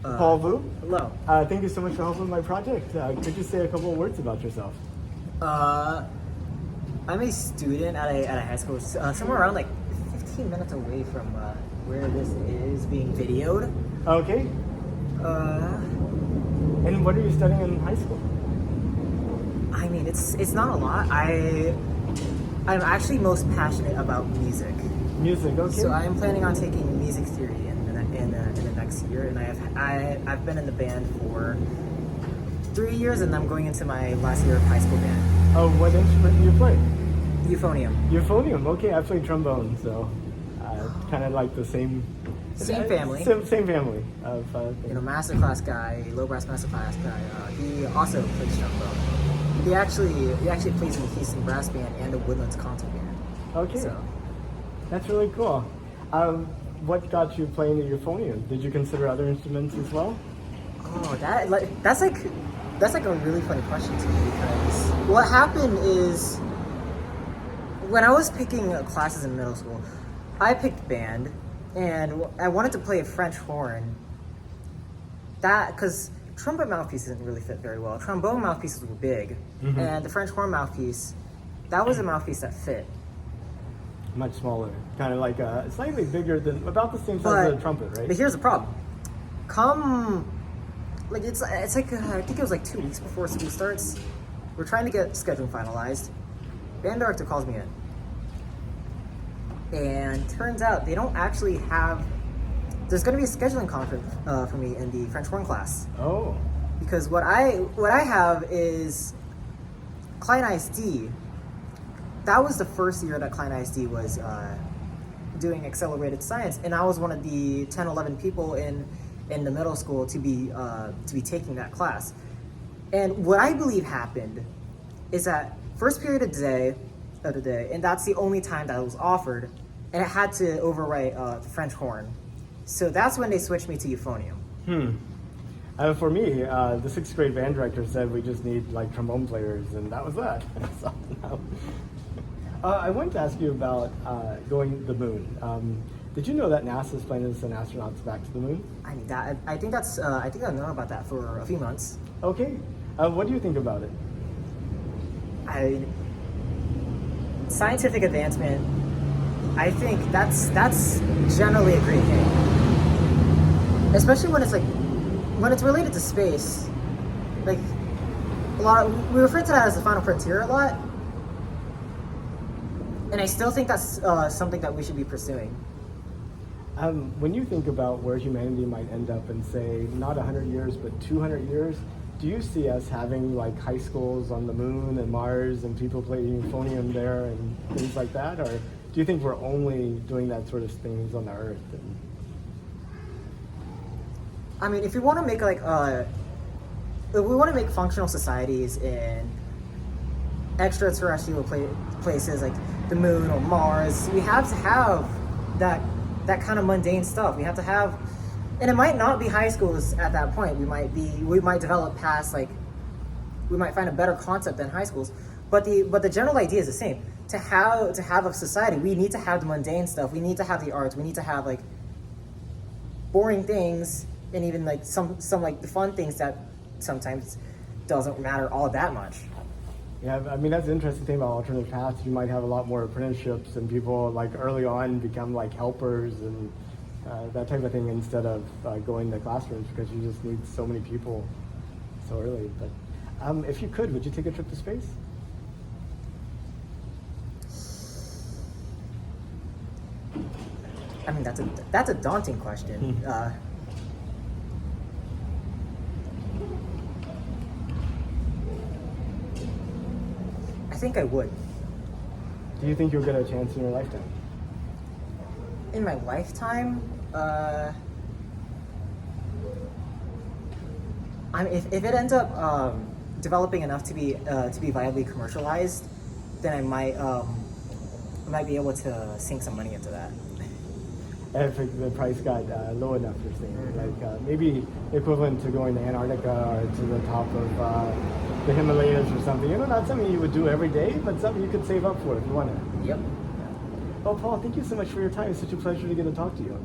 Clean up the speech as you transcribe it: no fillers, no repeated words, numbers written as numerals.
Paulvu, Hello. thank you so much for helping with my project. Could you say a couple of words about yourself? Uh, I'm a student at a high school, somewhere around like 15 minutes away from where this is being videoed. Okay. Uh, And what are you studying in high school? I mean, it's not a lot. I'm actually most passionate about music. Music, okay. So I am planning on taking music theory in the next year, and I've been in the band for 3 years, and I'm going into my last year of high school band. Oh, what instrument do you play? Euphonium. Euphonium, okay. I play trombone, so kind of like the same... Same family. Same family of You know, master class guy, low brass master class guy. He also plays trombone. He actually plays in the Houston Brass Band and the Woodlands Concert Band. Okay. So That's really cool. What got you playing the euphonium? Did you consider other instruments as well? oh, that's like a really funny question to me, because what happened is when I was picking classes in middle school, I picked band, and I wanted to play a French horn. Because trumpet mouthpieces didn't really fit very well. Trombone mouthpieces were big, and the French horn mouthpiece, that was a mouthpiece that fit. Much smaller, kind of like slightly bigger than, about the same size as a trumpet, right? But here's the problem. It's like I think it was like 2 weeks before school starts. We're trying to get scheduling finalized. Band director calls me in, and turns out they don't actually have. There's going to be a scheduling conflict for me in the French horn class, Oh, because what I have is Klein ISD. That was the first year that Klein ISD was doing accelerated science, and I was one of the 10, 11 people in the middle school to be taking that class. And what I believe happened is that first period of the day, and that's the only time that it was offered, and it had to overwrite the French horn. So that's when they switched me to euphonium. For me, the sixth grade band director said we just need like trombone players, and that was that. So, no. I wanted to ask you about going to the moon. Did you know that NASA is planning to send astronauts back to the moon? I mean, I think I've known about that for a few months. Okay. What do you think about it? Scientific advancement, I think that's generally a great thing. Especially when it's related to space. Like we refer to that as the final frontier a lot. And I still think that's something that we should be pursuing. When you think about where humanity might end up in, say, not 100 years, but 200 years, do you see us having like high schools on the moon and Mars and people playing euphonium there and things like that? Or do you think we're only doing that sort of things on the Earth? I mean, if we want to make if we want to make functional societies in extraterrestrial places like the moon or Mars, we have to have that kind of mundane stuff. We have to have, and it might not be high schools at that point. We might develop past, like, we might find a better concept than high schools. But the general idea is the same. To have a society, we need to have the mundane stuff. We need to have the arts. We need to have like boring things, and even like some like the fun things that sometimes doesn't matter all that much. Yeah, I mean, that's the interesting thing about alternative paths. You might have a lot more apprenticeships and people like early on become like helpers and that type of thing instead of going to classrooms, because you just need so many people so early. But if you could, would you take a trip to space? I mean, that's a daunting question. I think I would. Do you think you'll get a chance in your lifetime? In my lifetime, if it ends up developing enough to be viably commercialized, then I might be able to sink some money into that. If the price got low enough, you're saying, like maybe equivalent to going to Antarctica or to the top of the Himalayas or something. You know, not something you would do every day, but something you could save up for if you wanted. Yep. Well, Paul, thank you so much for your time. It's such a pleasure to get to talk to you.